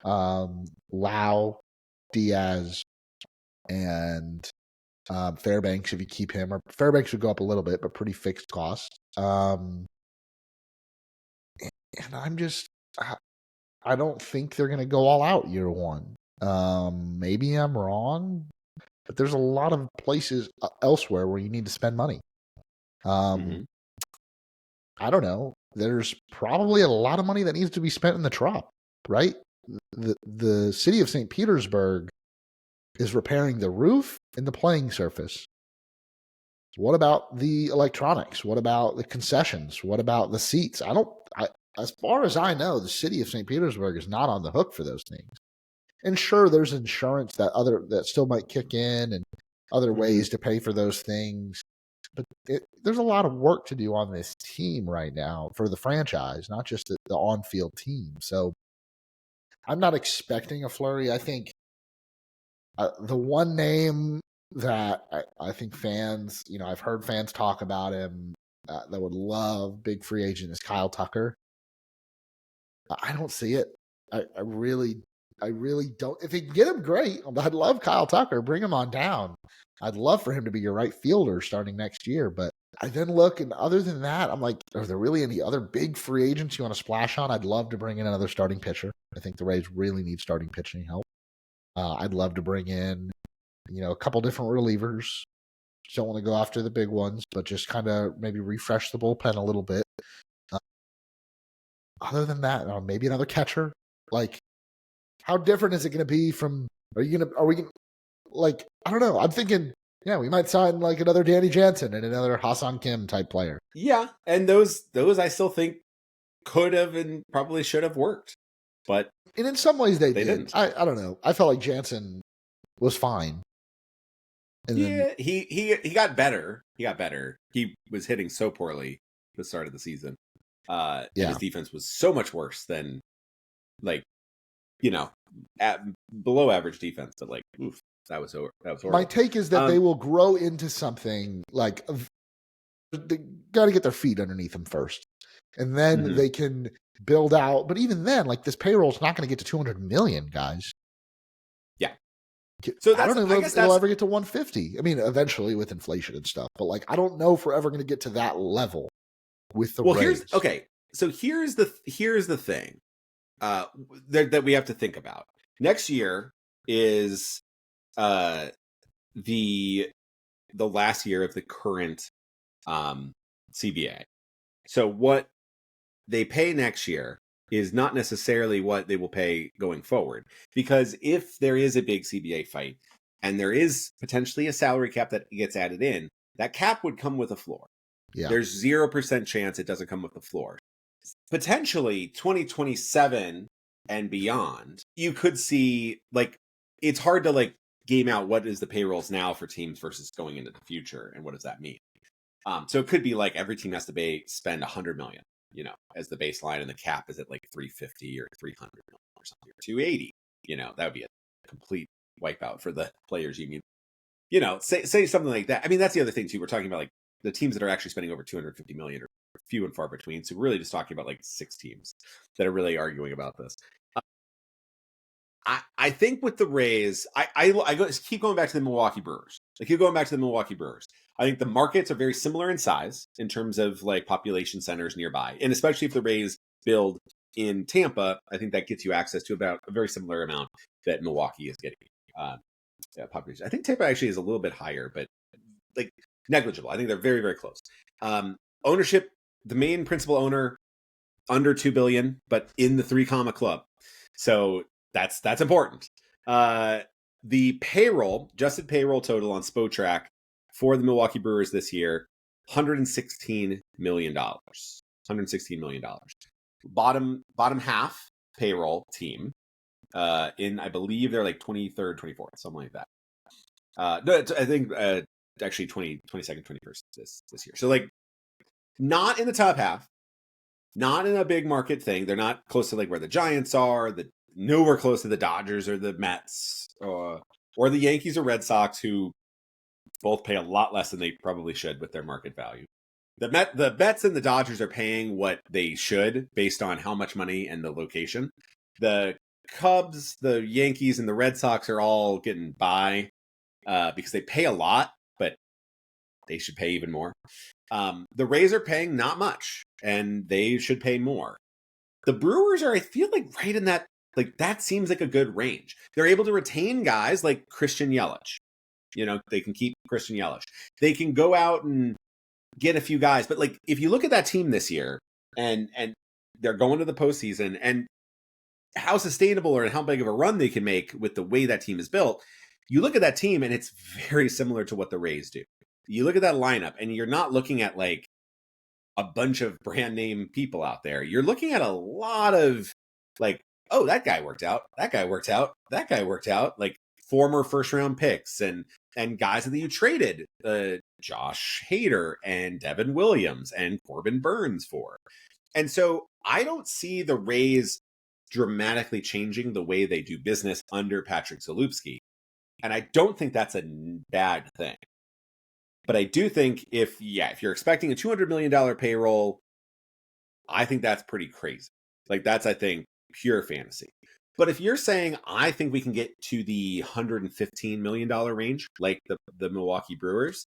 Lau, Diaz, and Fairbanks, if you keep him, or Fairbanks would go up a little bit, but pretty fixed cost. And I don't think they're going to go all out year one. Maybe I'm wrong, but there's a lot of places elsewhere where you need to spend money. I don't know. There's probably a lot of money that needs to be spent in the Trop, right? The city of St. Petersburg is repairing the roof and the playing surface. What about the electronics? What about the concessions? What about the seats? As far as I know, the city of St. Petersburg is not on the hook for those things. And sure, there's insurance that still might kick in and other ways to pay for those things. But there's a lot of work to do on this team right now for the franchise, not just the on-field team. So I'm not expecting a flurry. I think the one name that I think fans, I've heard fans talk about him that would love big free agent is Kyle Tucker. I don't see it. I really don't. If you can get him, great. I'd love Kyle Tucker. Bring him on down. I'd love for him to be your right fielder starting next year. But I then look, and other than that, I'm like, are there really any other big free agents you want to splash on? I'd love to bring in another starting pitcher. I think the Rays really need starting pitching help. I'd love to bring in, a couple different relievers. Don't want to go after the big ones, but just kind of maybe refresh the bullpen a little bit. Other than that, maybe another catcher. Like, how different is it going to be from? Are we going to? Like, I don't know. I'm thinking, we might sign like another Danny Jansen and another Ha-Seong Kim type player. Yeah, and those I still think could have and probably should have worked, but and in some ways they didn't. I don't know. I felt like Jansen was fine. And then he got better. He got better. He was hitting so poorly at the start of the season. And his defense was so much worse than at below average defense. But oof. That was horrible. My take is that they will grow into something like they got to get their feet underneath them first, and then they can build out. But even then, this payroll is not going to get to 200 million, guys. Yeah. So I don't know if they'll ever get to 150. I mean, eventually with inflation and stuff, but I don't know if we're ever going to get to that level with the Rays. So here's the thing that we have to think about. Next year is the last year of the current CBA. So what they pay next year is not necessarily what they will pay going forward. Because if there is a big CBA fight and there is potentially a salary cap that gets added in, that cap would come with a floor. Yeah. There's 0% chance it doesn't come with a floor. Potentially 2027 and beyond, you could see, like, it's hard to like game out what is the payrolls now for teams versus going into the future, and what does that mean. So it could be like every team has to spend 100 million, you know, as the baseline, and the cap is at like 350 or 300 million or something, or 280. You know, that would be a complete wipeout for the players union. You know, say something like that. I mean, that's the other thing too. We're talking about like the teams that are actually spending over 250 million are few and far between. So we're really just talking about like 6 teams that are really arguing about this. I think with the Rays, I keep going back to the Milwaukee Brewers. I keep going back to the Milwaukee Brewers. I think the markets are very similar in size in terms of like population centers nearby. And especially if the Rays build in Tampa, I think that gets you access to about a very similar amount that Milwaukee is getting. Population. I think Tampa actually is a little bit higher, but like negligible. I think they're very, very close. Ownership, the main principal owner, under 2 billion, but in the 3 comma club. So that's important. The payroll, adjusted payroll total on Spotrac for the Milwaukee Brewers this year, $116 million. $116 million. Bottom half payroll team. In, I believe they're like 23rd, 24th, something like that. No, I think actually 22nd, 21st this year. So like not in the top half, not in a big market thing. They're not close to like where the Giants are, nowhere close to the Dodgers or the Mets or the Yankees or Red Sox, who both pay a lot less than they probably should with their market value. The Mets and the Dodgers are paying what they should based on how much money and the location. The Cubs, the Yankees, and the Red Sox are all getting by because they pay a lot, but they should pay even more. The Rays are paying not much, and they should pay more. The Brewers are, I feel like, right in that, like, that seems like a good range. They're able to retain guys like Christian Yelich. You know, they can keep Christian Yelich. They can go out and get a few guys. But, like, if you look at that team this year, and they're going to the postseason, and how sustainable or how big of a run they can make with the way that team is built, you look at that team, and it's very similar to what the Rays do. You look at that lineup, and you're not looking at, like, a bunch of brand name people out there. You're looking at a lot of, like, oh, that guy worked out, that guy worked out, that guy worked out, like former first round picks and guys that you traded, Josh Hader and Devin Williams and Corbin Burns for. And so I don't see the Rays dramatically changing the way they do business under Patrick Zalupski. And I don't think that's a bad thing. But I do think if you're expecting a $200 million payroll, I think that's pretty crazy. Like, that's, I think, pure fantasy. But if you're saying, I think we can get to the $115 million range, like the Milwaukee Brewers,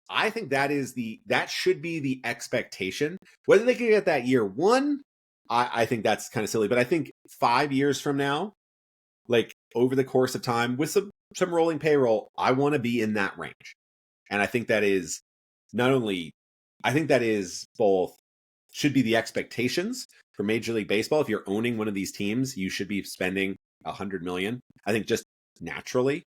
I think that should be the expectation. Whether they can get that year one, I think that's kind of silly. But I think 5 years from now, like over the course of time, with some rolling payroll, I want to be in that range. And I think that is both should be the expectations for Major League Baseball. If you're owning one of these teams, you should be spending $100 million. I think just naturally.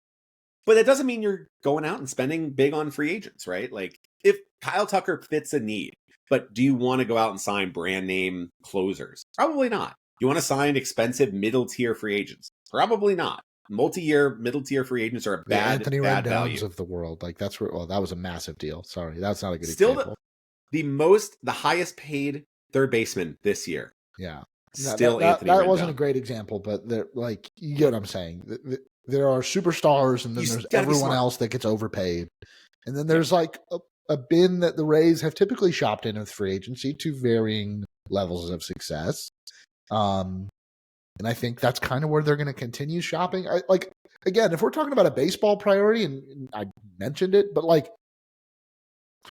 But that doesn't mean you're going out and spending big on free agents, right? Like, if Kyle Tucker fits a need, but do you want to go out and sign brand name closers? Probably not. You want to sign expensive middle tier free agents? Probably not. Multi-year, middle-tier free agents are a bad value of the world. Like, that's where, well, that was a massive deal. Sorry, that's not a good example. Still, the highest paid third baseman this year. Yeah, still Anthony Rendon. That wasn't a great example, but like, you get what I'm saying. There are superstars, and then there's everyone else that gets overpaid, and then there's like a bin that the Rays have typically shopped in with free agency to varying levels of success. And I think that's kind of where they're going to continue shopping. Again, if we're talking about a baseball priority, and I mentioned it, but like,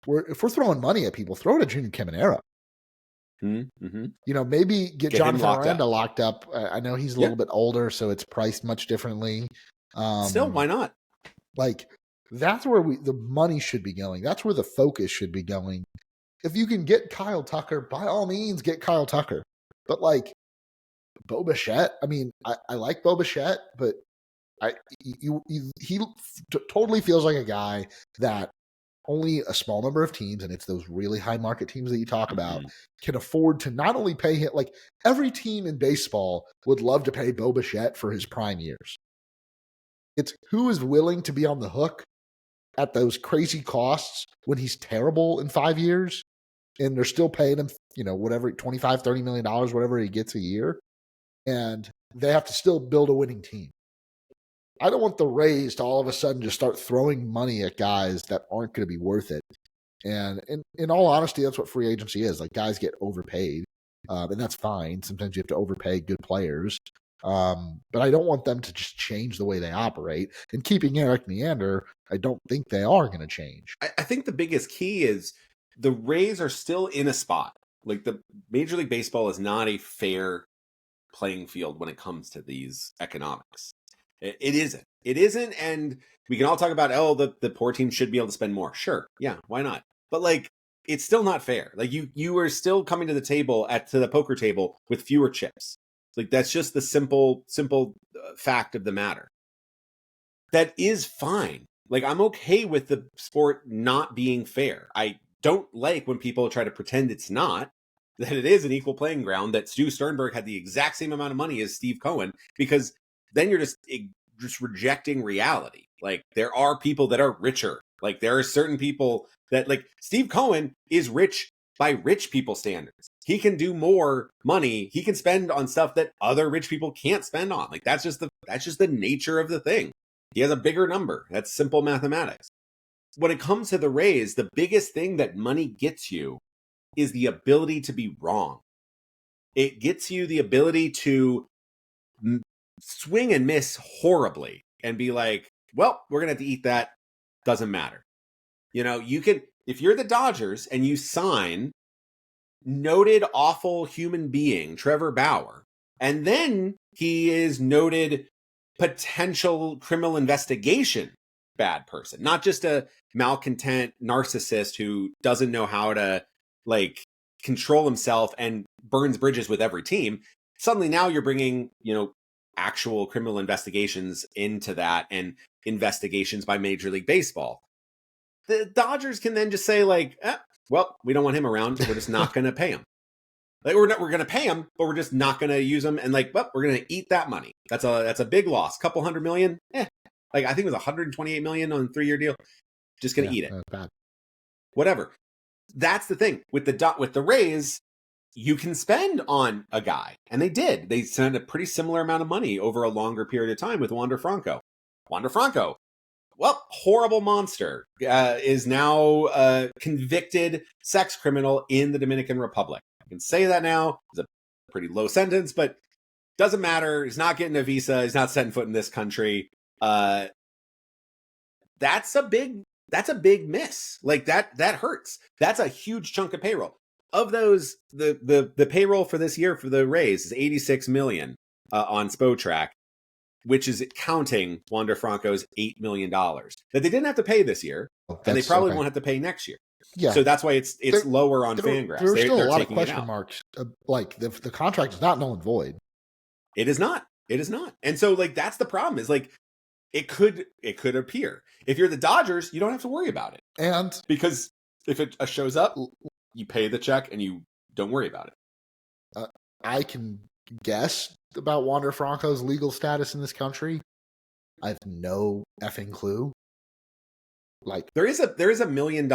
if we're throwing money at people, throw it at Junior Caminero. Mm-hmm. You know, maybe get Jonathan Miranda locked up. I know he's a little bit older, so it's priced much differently. Still, why not? Like, that's where the money should be going. That's where the focus should be going. if you can get Kyle Tucker, by all means, get Kyle Tucker. But like Bo Bichette, I mean, I like Bo Bichette, but he totally feels like a guy that only a small number of teams, and it's those really high market teams that you talk about, can afford to not only pay him. Like every team in baseball would love to pay Bo Bichette for his prime years. It's who is willing to be on the hook at those crazy costs when he's terrible in 5 years, and they're still paying him, whatever, $25-30 million, whatever he gets a year, and they have to still build a winning team. I don't want the Rays to all of a sudden just start throwing money at guys that aren't going to be worth it. And in all honesty, that's what free agency is. Like, guys get overpaid, and that's fine. Sometimes you have to overpay good players. But I don't want them to just change the way they operate. And keeping Eric Neander, I don't think they are going to change. I think the biggest key is the Rays are still in a spot. Like, the Major League Baseball is not a fair playing field when it comes to these economics. It isn't. It isn't, and we can all talk about, the poor team should be able to spend more. Sure, yeah, why not? But like, it's still not fair. Like, you are still coming to the table, to the poker table, with fewer chips. Like, that's just the simple fact of the matter. That is fine. Like, I'm okay with the sport not being fair. I don't like when people try to pretend it's not, that it is an equal playing ground, that Stu Sternberg had the exact same amount of money as Steve Cohen, because then you're just rejecting reality. Like, there are people that are richer. Like, there are certain people that, like, Steve Cohen is rich by rich people standards. He can do more money. He can spend on stuff that other rich people can't spend on. Like, that's just the nature of the thing. He has a bigger number. That's simple mathematics. When it comes to the Rays, the biggest thing that money gets you is the ability to be wrong. It gets you the ability to swing and miss horribly and be like, well, we're going to have to eat that. Doesn't matter. You can, if you're the Dodgers and you sign noted awful human being Trevor Bauer, and then he is noted potential criminal investigation bad person, not just a malcontent narcissist who doesn't know how to like control himself and burns bridges with every team. Suddenly now you're bringing, actual criminal investigations into that, and investigations by Major League Baseball. The Dodgers can then just say like, well, we don't want him around. We're just not going to pay him. Like, we're going to pay him, but we're just not going to use him. And like, well, we're going to eat that money. That's a big loss. Couple $100 million. Like, I think it was $128 million on a 3-year deal. Just going to eat it. Bad. Whatever. That's the thing with the Rays. You can spend on a guy, and they did. They spent a pretty similar amount of money over a longer period of time with Wander Franco. Wander Franco, well, horrible monster, is now a convicted sex criminal in the Dominican Republic. I can say that now. It's a pretty low sentence, but doesn't matter. He's not getting a visa. He's not setting foot in this country. That's a big miss. Like, that hurts. That's a huge chunk of payroll. Of those, the payroll for this year for the Rays is $86 million on Spotrac, which is counting Wander Franco's $8 million that they didn't have to pay this year, and they probably won't have to pay next year. Yeah, so that's why it's lower on Fangraphs. There's still a lot of question marks. Like, the contract is not null and void. It is not. It is not. And so, like, that's the problem. Is like, it could appear. If you're the Dodgers, you don't have to worry about it, and because if it shows up, you pay the check and you don't worry about it. I can guess about Wander Franco's legal status in this country. I have no effing clue. Like, there is a $1 million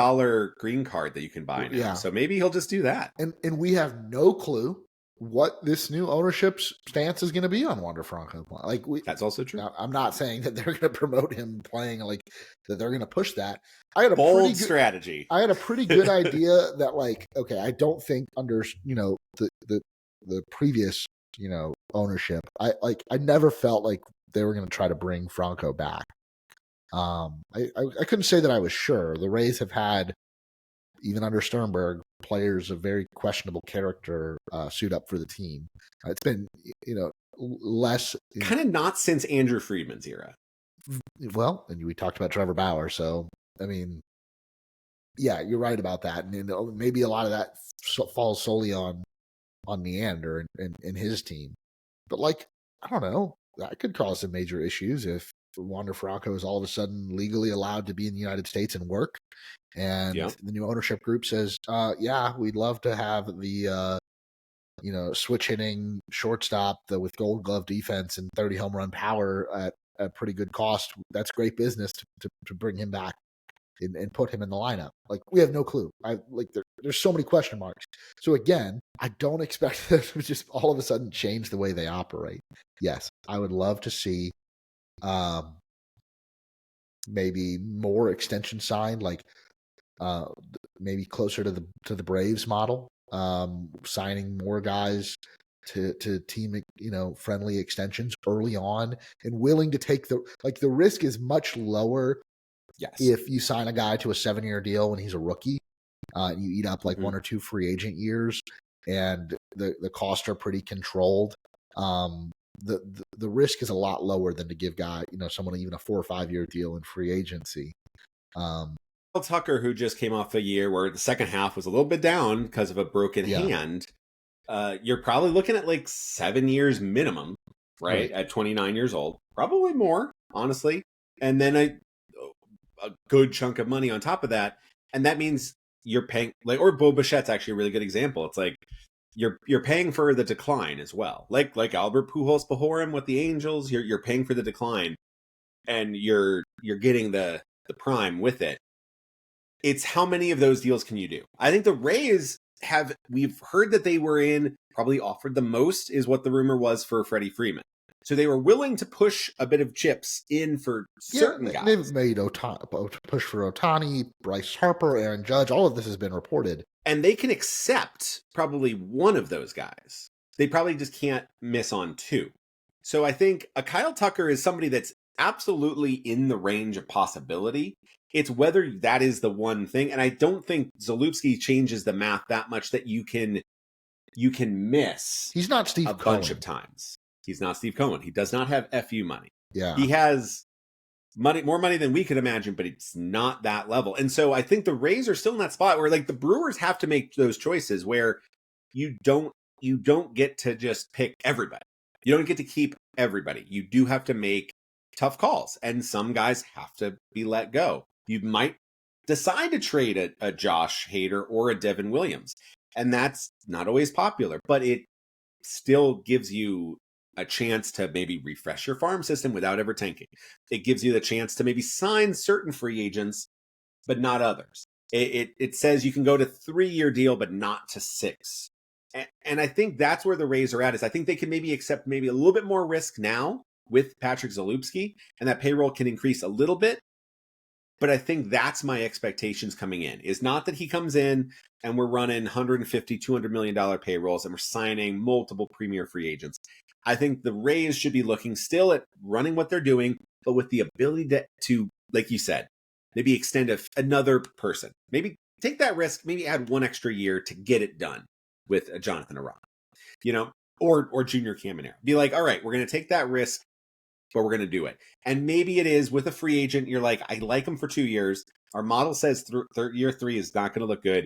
green card that you can buy now. Yeah. So maybe he'll just do that. And we have no clue what this new ownership's stance is going to be on Wander Franco. Like, that's also true. I'm not saying that they're going to promote him playing, like, that they're going to push that. I had a bold strategy. I had a pretty good idea that, like, okay, I don't think under the previous ownership, I never felt like they were going to try to bring Franco back. I couldn't say that I was sure. The Rays have had, even under Sternberg, players of very questionable character suit up for the team. It's been, less. Kind of not since Andrew Friedman's era. Well, and we talked about Trevor Bauer, so, I mean, Yeah, you're right about that, and maybe a lot of that falls solely on Neander and his team. But like, I don't know, that could cause some major issues if Wander Franco is all of a sudden legally allowed to be in the United States and work, and the new ownership group says, "Yeah, we'd love to have the switch hitting shortstop with Gold Glove defense and 30 home run power at a pretty good cost. That's great business to bring him back and put him in the lineup." Like, we have no clue. There's so many question marks. So again, I don't expect them to just all of a sudden change the way they operate. Yes, I would love to see maybe more extension signed, like maybe closer to the Braves model, signing more guys to team friendly extensions early on, and willing to take the risk is much lower. Yes. If you sign a guy to a 7-year deal when he's a rookie, you eat up like 1 or 2 free agent years, and the costs are pretty controlled. The risk is a lot lower than to give someone even a 4 or 5 year deal in free agency. Tucker, who just came off a year where the second half was a little bit down because of a broken hand, you're probably looking at like 7 years minimum, right? At 29 years old, probably more, honestly. And then a good chunk of money on top of that. And that means you're paying, like, or Bo Bichette's actually a really good example. It's like you're paying for the decline as well. Like Albert Pujols Pahorim with the Angels, you're paying for the decline, and you're getting the prime with it. It's how many of those deals can you do? I think the Rays we've heard that they were probably offered the most, is what the rumor was, for Freddie Freeman. So they were willing to push a bit of chips in for certain guys. They've made push for Ohtani, Bryce Harper, Aaron Judge. All of this has been reported. And they can accept probably one of those guys. They probably just can't miss on 2. So I think a Kyle Tucker is somebody that's absolutely in the range of possibility. It's whether that is the one thing. And I don't think Zalupski changes the math that much that you can miss. He's not Steve Cohen. Bunch of times. He's not Steve Cohen. He does not have FU money. Yeah. He has more money than we could imagine, but it's not that level. And so I think the Rays are still in that spot where, like, the Brewers have to make those choices where you don't get to just pick everybody. You don't get to keep everybody. You do have to make tough calls, and some guys have to be let go. You might decide to trade a Josh Hader or a Devin Williams, and that's not always popular, but it still gives you a chance to maybe refresh your farm system without ever tanking. It gives you the chance to maybe sign certain free agents, but not others. It says you can go to 3-year deal, but not to 6. And I think that's where the Rays are at, is I think they can maybe accept maybe a little bit more risk now with Patrick Zalupski, and that payroll can increase a little bit. But I think that's my expectations coming in, is not that he comes in and we're running $150, $200 million payrolls and we're signing multiple premier free agents. I think the Rays should be looking still at running what they're doing, but with the ability to, like you said, maybe extend another person. Maybe take that risk, maybe add 1 extra year to get it done with a Jonathan Arana, or Junior Caminero. Be like, all right, we're going to take that risk, but we're going to do it. And maybe it is with a free agent, you're like, I like him for 2 years. Our model says year 3 is not going to look good.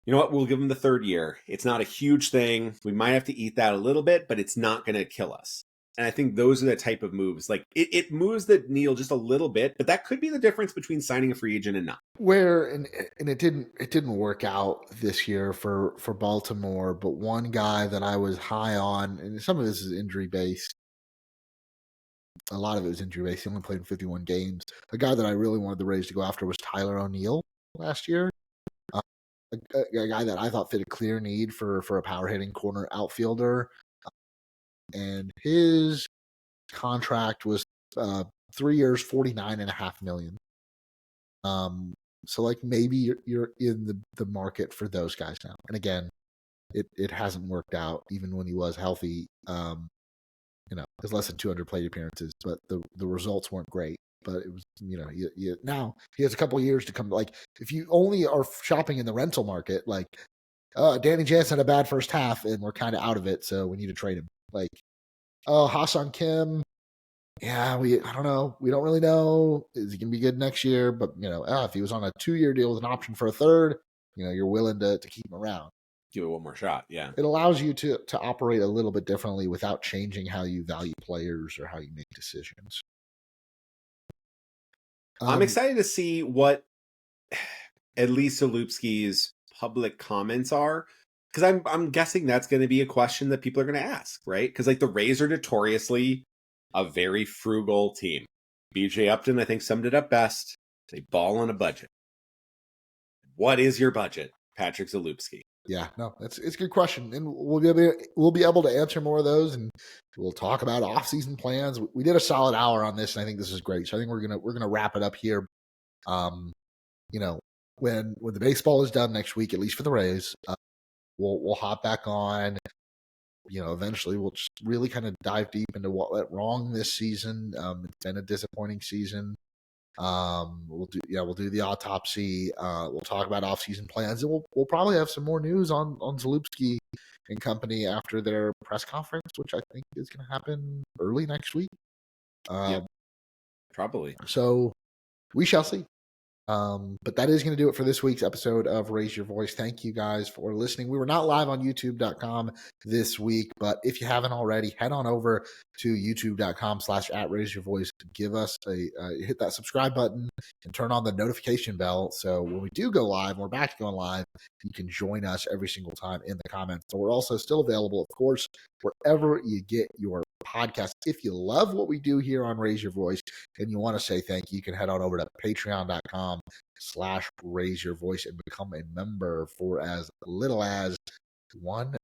You know what? We'll give him the 3rd year. It's not a huge thing. We might have to eat that a little bit, but it's not going to kill us. And I think those are the type of moves. Like, it moves the needle just a little bit, but that could be the difference between signing a free agent and not. And it didn't work out this year for Baltimore, but one guy that I was high on, and some of this is injury based. A lot of it was injury based. He only played in 51 games. A guy that I really wanted the Rays to go after was Tyler O'Neill last year. A guy that I thought fit a clear need for a power hitting corner outfielder. And his contract was 3 years, $49.5 million. So like maybe you're in the market for those guys now. And again, it hasn't worked out even when he was healthy. It's less than 200 plate appearances, but the results weren't great. But it was, now he has a couple of years to come. Like, if you only are shopping in the rental market, like, Danny Jansen had a bad first half and we're kind of out of it, so we need to trade him. Like, Ha-Seong Kim, yeah, I don't know. We don't really know. Is he going to be good next year? But, if he was on a 2-year deal with an option for a third, you're willing to keep him around. Give it one more shot, yeah. It allows you to operate a little bit differently without changing how you value players or how you make decisions. I'm excited to see what at least Zalupski's public comments are, because I'm guessing that's going to be a question that people are going to ask, right? Because like the Rays are notoriously a very frugal team. BJ Upton, I think, summed it up best. They ball on a budget. What is your budget, Patrick Zalupski? Yeah, no, it's a good question, and we'll be able to answer more of those, and we'll talk about off-season plans. We did a solid hour on this, and I think this is great. So I think we're gonna wrap it up here. When the baseball is done next week, at least for the Rays, we'll hop back on. Eventually we'll just really kind of dive deep into what went wrong this season. It's been a disappointing season. We'll do the autopsy. We'll talk about off-season plans, and we'll probably have some more news on Zalupski and company after their press conference, which I think is going to happen early next week. Probably. So we shall see. But that is going to do it for this week's episode of Raise Your Voice. Thank you guys for listening. We were not live on youtube.com this week, but if you haven't already, head on over to youtube.com/@raiseyourvoice. Give us hit that subscribe button and turn on the notification bell. So when we do go live, we're back to going live, you can join us every single time in the comments. So we're also still available, of course, wherever you get your podcast. If you love what we do here on Raise Your Voice and you want to say thank you, you can head on over to patreon.com/raiseyourvoice and become a member for as little as $1